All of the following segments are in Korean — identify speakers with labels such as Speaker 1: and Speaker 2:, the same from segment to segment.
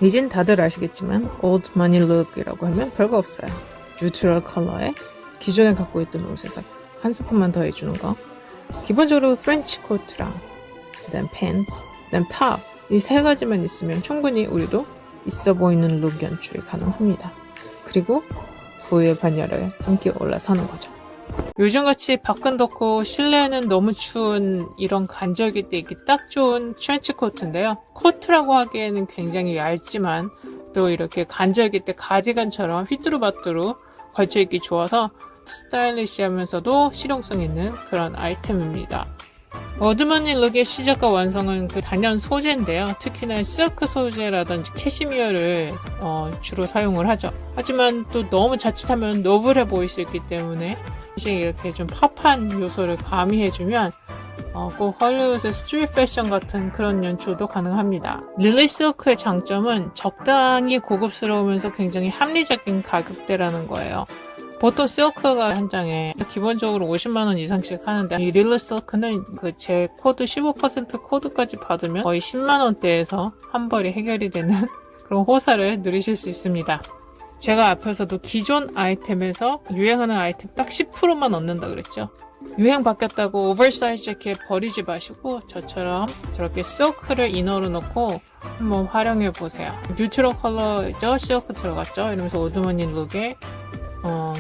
Speaker 1: 이젠 다들 아시겠지만 old money look이라고 하면 별거 없어요. 뉴트럴 컬러에 기존에 갖고 있던 옷에다 한 스푼만 더 해주는 거. 기본적으로 프렌치 코트랑 그다음 팬츠, 그다음 탑, 이 세 가지만 있으면 충분히 우리도 있어 보이는 룩 연출 가능합니다. 그리고 부의 반열에 함께 올라서는 거죠. 요즘같이 밖은 덥고 실내는 너무 추운 이런 간절기 때 입기 딱 좋은 트렌치 코트인데요. 코트라고 하기에는 굉장히 얇지만 또 이렇게 간절기 때 가디건처럼 휘뚜루마뚜루 걸쳐입기 좋아서 스타일리시하면서도 실용성 있는 그런 아이템입니다. 어드머니 룩의 시작과 완성은 그 단연 소재인데요. 특히나 실크 소재라든지 캐시미어를 주로 사용을 하죠. 하지만 또 너무 자칫하면 노블해 보일 수 있기 때문에 이렇게 좀 팝한 요소를 가미해주면 꼭 헐리우드의 스트릿 패션 같은 그런 연출도 가능합니다. 릴리 실크의 장점은 적당히 고급스러우면서 굉장히 합리적인 가격대라는 거예요. 보통 실크가 한 장에 기본적으로 50만원 이상씩 하는데 이 릴리 실크는 그 제 코드 15% 코드까지 받으면 거의 10만원대에서 한 벌이 해결이 되는 그런 호사를 누리실 수 있습니다. 제가 앞에서도 기존 아이템에서 유행하는 아이템 딱 10%만 얻는다 그랬죠. 유행 바뀌었다고 오버사이즈 재킷 버리지 마시고 저처럼 저렇게 실크를 이너로 넣고 한번 활용해 보세요. 뉴트럴 컬러죠. 실크 들어갔죠. 이러면서 오드머니 룩에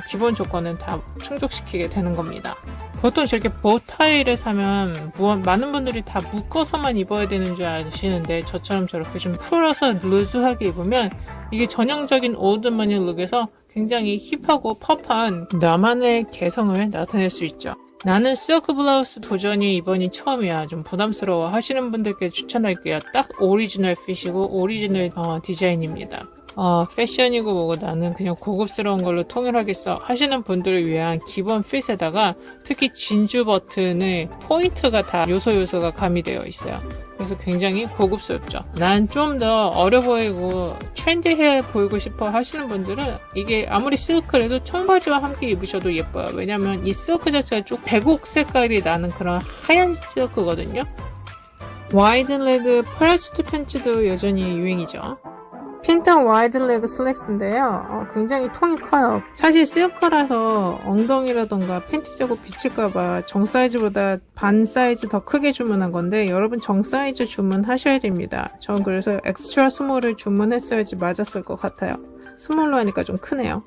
Speaker 1: 기본 조건은 다 충족시키게 되는 겁니다. 보통 저렇게 보타이를 사면 많은 분들이 다 묶어서만 입어야 되는 줄 아시는데 저처럼 저렇게 좀 풀어서 루즈하게 입으면 이게 전형적인 오드머니 룩에서 굉장히 힙하고 팝한 나만의 개성을 나타낼 수 있죠. 나는 실크 블라우스 도전이 이번이 처음이야. 좀 부담스러워 하시는 분들께 추천할게요. 딱 오리지널 핏이고 오리지널 디자인입니다. 패션이고 뭐고 나는 그냥 고급스러운 걸로 통일하겠어 하시는 분들을 위한 기본 핏에다가 특히 진주 버튼의 포인트가 다 요소가 가미되어 있어요. 그래서 굉장히 고급스럽죠. 난 좀 더 어려 보이고 트렌디해 보이고 싶어 하시는 분들은 이게 아무리 실크라도 청바지와 함께 입으셔도 예뻐요. 왜냐면 이 실크 자체가 좀 백옥 색깔이 나는 그런 하얀 실크거든요. 와이드 레그 파라슈트 팬츠도 여전히 유행이죠. 핀턴 와이드 레그 슬랙스인데요. 굉장히 통이 커요. 사실 실크라서 엉덩이라던가 팬티 자국 비칠까봐 정 사이즈보다 반 사이즈 더 크게 주문한 건데 여러분 정 사이즈 주문하셔야 됩니다. 전 그래서 엑스트라 스몰을 주문했어야지 맞았을 것 같아요. 스몰로 하니까 좀 크네요.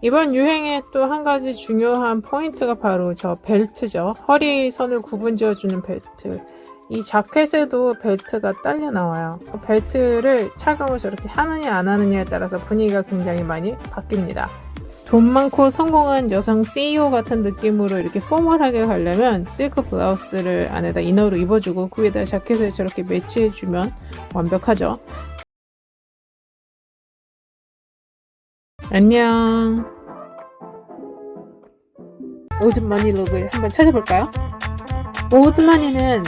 Speaker 1: 이번 유행의 또 한 가지 중요한 포인트가 바로 저 벨트죠. 허리 선을 구분 지어주는 벨트. 이 자켓에도 벨트가 딸려 나와요. 그 벨트를 착용을 저렇게 하느냐 안 하느냐에 따라서 분위기가 굉장히 많이 바뀝니다. 돈 많고 성공한 여성 CEO 같은 느낌으로 이렇게 포멀하게 가려면 실크 블라우스를 안에다 이너로 입어주고 그 위에다 자켓을 저렇게 매치해주면 완벽하죠. 안녕. 오드머니 룩을 한번 찾아볼까요? 오드머니는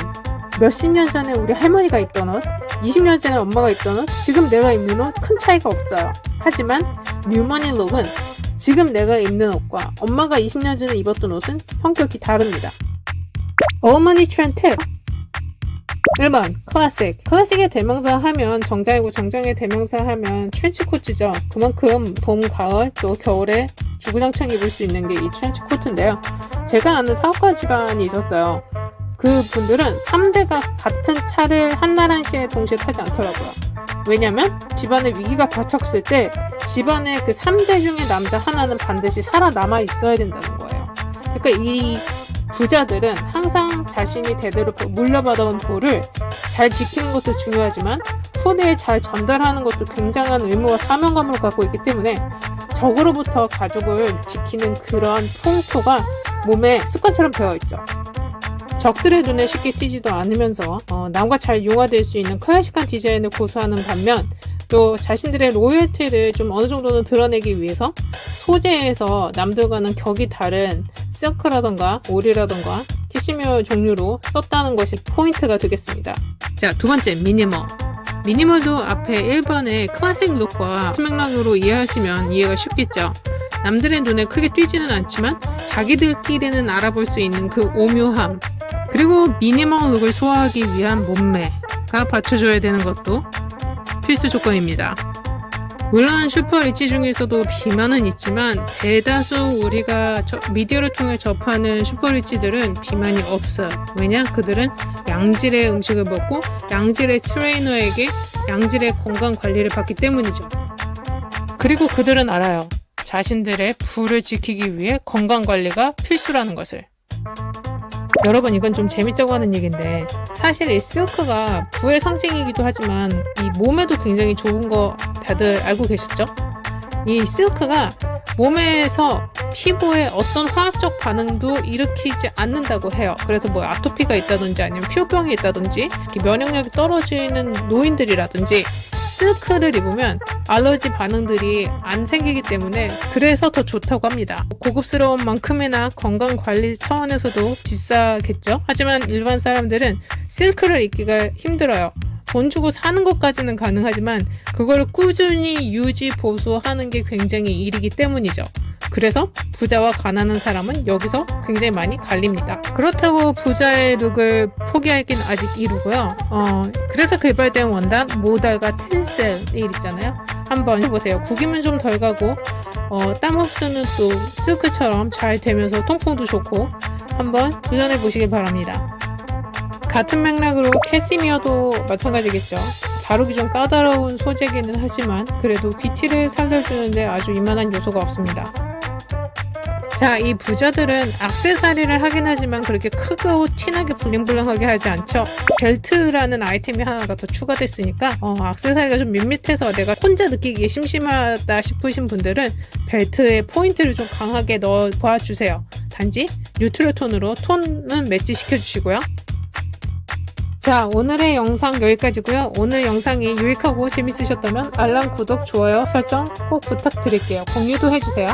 Speaker 1: 몇십 년 전에 우리 할머니가 입던 옷, 20년 전에 엄마가 입던 옷, 지금 내가 입는 옷 큰 차이가 없어요. 하지만 뉴머니 룩은 지금 내가 입는 옷과 엄마가 20년 전에 입었던 옷은 성격이 다릅니다. 어머니 트렌드 1번 클래식. 클래식의 대명사 하면 정장이고 정장의 대명사 하면 트렌치 코트죠. 그만큼 봄, 가을, 또 겨울에 주구장창 입을 수 있는 게 이 트렌치 코트인데요. 제가 아는 사업가 집안이 있었어요. 그 분들은 3대가 같은 차를 한나란시에 동시에 타지 않더라고요. 왜냐면 집안에 위기가 닥쳤을 때 집안의 그 3대 중에 남자 하나는 반드시 살아남아 있어야 된다는 거예요. 그러니까 이 부자들은 항상 자신이 대대로 물려받아온 도를 잘 지키는 것도 중요하지만 후대에 잘 전달하는 것도 굉장한 의무와 사명감을 갖고 있기 때문에 적으로부터 가족을 지키는 그런 풍토가 몸에 습관처럼 배어있죠. 적들의 눈에 쉽게 띄지도 않으면서 남과 잘 융화될 수 있는 클래식한 디자인을 고수하는 반면 또 자신들의 로열티를 좀 어느 정도는 드러내기 위해서 소재에서 남들과는 격이 다른 실크라던가 오리라던가 캐시미어 종류로 썼다는 것이 포인트가 되겠습니다. 자, 두 번째 미니멀. 미니멀도 앞에 1번의 클래식 룩과 스맥락으로 이해하시면 이해가 쉽겠죠. 남들의 눈에 크게 띄지는 않지만 자기들끼리는 알아볼 수 있는 그 오묘함, 그리고 미니멀 룩을 소화하기 위한 몸매가 받쳐줘야 되는 것도 필수 조건입니다. 물론 슈퍼 리치 중에서도 비만은 있지만 대다수 우리가 미디어를 통해 접하는 슈퍼 리치들은 비만이 없어요. 왜냐? 그들은 양질의 음식을 먹고 양질의 트레이너에게 양질의 건강 관리를 받기 때문이죠. 그리고 그들은 알아요. 자신들의 부를 지키기 위해 건강 관리가 필수라는 것을. 여러분, 이건 좀 재밌자고 하는 얘기인데 사실 이 실크가 부의 상징이기도 하지만 이 몸에도 굉장히 좋은 거 다들 알고 계셨죠? 이 실크가 몸에서 피부에 어떤 화학적 반응도 일으키지 않는다고 해요. 그래서 뭐 아토피가 있다든지 아니면 피부병이 있다든지 면역력이 떨어지는 노인들이라든지 실크를 입으면 알러지 반응들이 안 생기기 때문에 그래서 더 좋다고 합니다. 고급스러운 만큼이나 건강관리 차원에서도 비싸겠죠? 하지만 일반 사람들은 실크를 입기가 힘들어요. 돈 주고 사는 것까지는 가능하지만 그걸 꾸준히 유지 보수하는 게 굉장히 일이기 때문이죠. 그래서 부자와 가난한 사람은 여기서 굉장히 많이 갈립니다. 그렇다고 부자의 룩을 포기하긴 아직 이르고요. 그래서 개발된 원단 모달과 텐셀 있잖아요. 한번 해보세요. 구기면 좀 덜 가고 땀 흡수는 또 실크처럼 잘 되면서 통풍도 좋고 한번 도전해 보시길 바랍니다. 같은 맥락으로 캐시미어도 마찬가지겠죠. 다루기 좀 까다로운 소재기는 하지만 그래도 귀티를 살려주는데 아주 이만한 요소가 없습니다. 자, 이 부자들은 액세서리를 하긴 하지만 그렇게 크고 티나게 블링블링하게 하지 않죠. 벨트라는 아이템이 하나가 더 추가됐으니까 액세서리가 좀 밋밋해서 내가 혼자 느끼기에 심심하다 싶으신 분들은 벨트에 포인트를 좀 강하게 넣어 봐주세요. 단지 뉴트럴 톤으로 톤은 매치시켜 주시고요. 자, 오늘의 영상 여기까지고요. 오늘 영상이 유익하고 재밌으셨다면 알람, 구독, 좋아요, 설정 꼭 부탁드릴게요. 공유도 해주세요.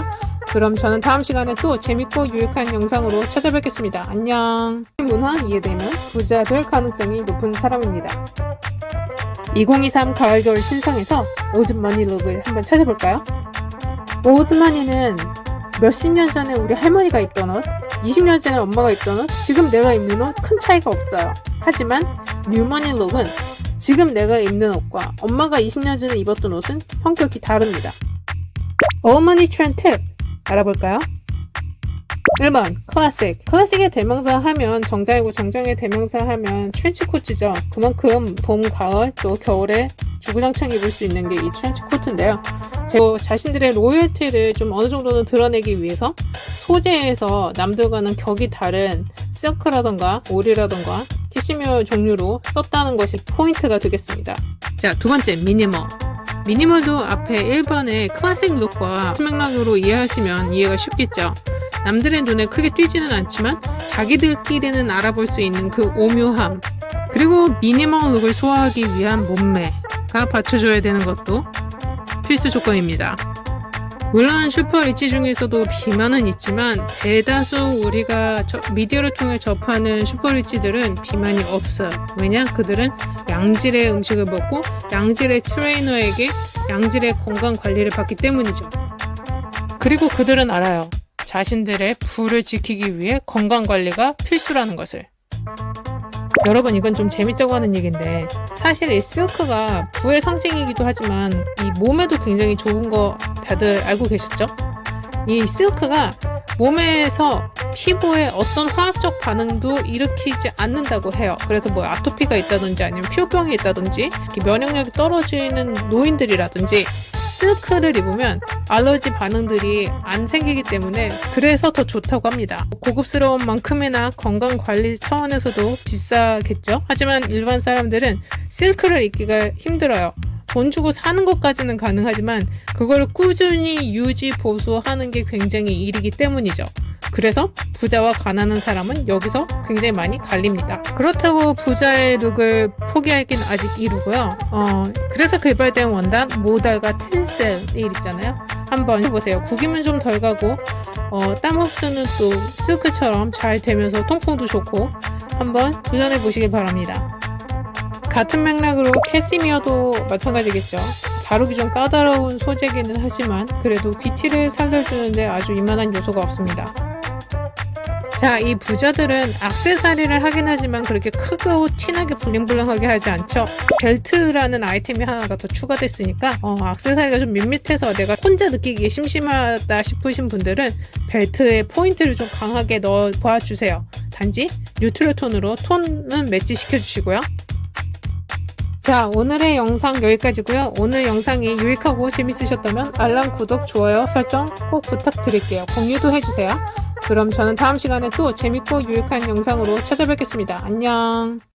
Speaker 1: 그럼 저는 다음 시간에 또 재밌고 유익한 영상으로 찾아뵙겠습니다. 안녕. 문화 이해되면 부자 될 가능성이 높은 사람입니다. 2023 가을 겨울 신상에서 오드머니 룩을 한번 찾아볼까요? 오드머니는 몇십 년 전에 우리 할머니가 입던 옷, 20년 전에 엄마가 입던 옷, 지금 내가 입는 옷 큰 차이가 없어요. 하지만 뉴머니 룩은 지금 내가 입는 옷과 엄마가 20년 전에 입었던 옷은 성격이 다릅니다. 올머니 트렌드 팁 알아볼까요? 1번 클래식. 클래식의 대명사 하면 정장이고 정장의 대명사 하면 트렌치코트죠. 그만큼 봄, 가을 또 겨울에 주구장창 입을 수 있는 게 이 트렌치코트인데요. 자신들의 로열티를 좀 어느 정도는 드러내기 위해서 소재에서 남들과는 격이 다른 실크라던가 올이라던가 캐시미어 종류로 썼다는 것이 포인트가 되겠습니다. 자, 두 번째 미니멀. 미니멀도 앞에 1번의 클래식 룩과 맥락으로 이해하시면 이해가 쉽겠죠. 남들의 눈에 크게 띄지는 않지만 자기들끼리는 알아볼 수 있는 그 오묘함, 그리고 미니멀 룩을 소화하기 위한 몸매가 받쳐줘야 되는 것도 필수 조건입니다. 물론 슈퍼 리치 중에서도 비만은 있지만 대다수 우리가 미디어를 통해 접하는 슈퍼 리치들은 비만이 없어요. 왜냐? 그들은 양질의 음식을 먹고 양질의 트레이너에게 양질의 건강 관리를 받기 때문이죠. 그리고 그들은 알아요. 자신들의 부를 지키기 위해 건강 관리가 필수라는 것을. 여러분, 이건 좀 재밌자고 하는 얘기인데 사실 이 실크가 부의 상징이기도 하지만 이 몸에도 굉장히 좋은 거 다들 알고 계셨죠? 이 실크가 몸에서 피부에 어떤 화학적 반응도 일으키지 않는다고 해요. 그래서 뭐 아토피가 있다든지 아니면 피부병이 있다든지 면역력이 떨어지는 노인들이라든지 실크를 입으면 알러지 반응들이 안 생기기 때문에 그래서 더 좋다고 합니다. 고급스러운 만큼이나 건강관리 차원에서도 비싸겠죠? 하지만 일반 사람들은 실크를 입기가 힘들어요. 돈 주고 사는 것까지는 가능하지만 그걸 꾸준히 유지 보수하는 게 굉장히 일이기 때문이죠. 그래서 부자와 가난한 사람은 여기서 굉장히 많이 갈립니다. 그렇다고 부자의 룩을 포기하긴 아직 이르고요. 그래서 개발된 원단 모달과 텐셀 있잖아요. 한번 해보세요. 구기면 좀 덜 가고 땀 흡수는 또 실크처럼 잘 되면서 통풍도 좋고 한번 도전해 보시길 바랍니다. 같은 맥락으로 캐시미어도 마찬가지겠죠. 다루기 좀 까다로운 소재기는 하지만 그래도 귀티를 살려주는데 아주 이만한 요소가 없습니다. 자, 이 부자들은 액세서리를 하긴 하지만 그렇게 크고 티나게 블링블링하게 하지 않죠. 벨트라는 아이템이 하나가 더 추가됐으니까 액세서리가 좀 밋밋해서 내가 혼자 느끼기에 심심하다 싶으신 분들은 벨트에 포인트를 좀 강하게 넣어 보아주세요. 단지 뉴트럴 톤으로 톤은 매치시켜 주시고요. 자, 오늘의 영상 여기까지고요. 오늘 영상이 유익하고 재밌으셨다면 알람, 구독, 좋아요, 설정 꼭 부탁드릴게요. 공유도 해주세요. 그럼 저는 다음 시간에 또 재밌고 유익한 영상으로 찾아뵙겠습니다. 안녕.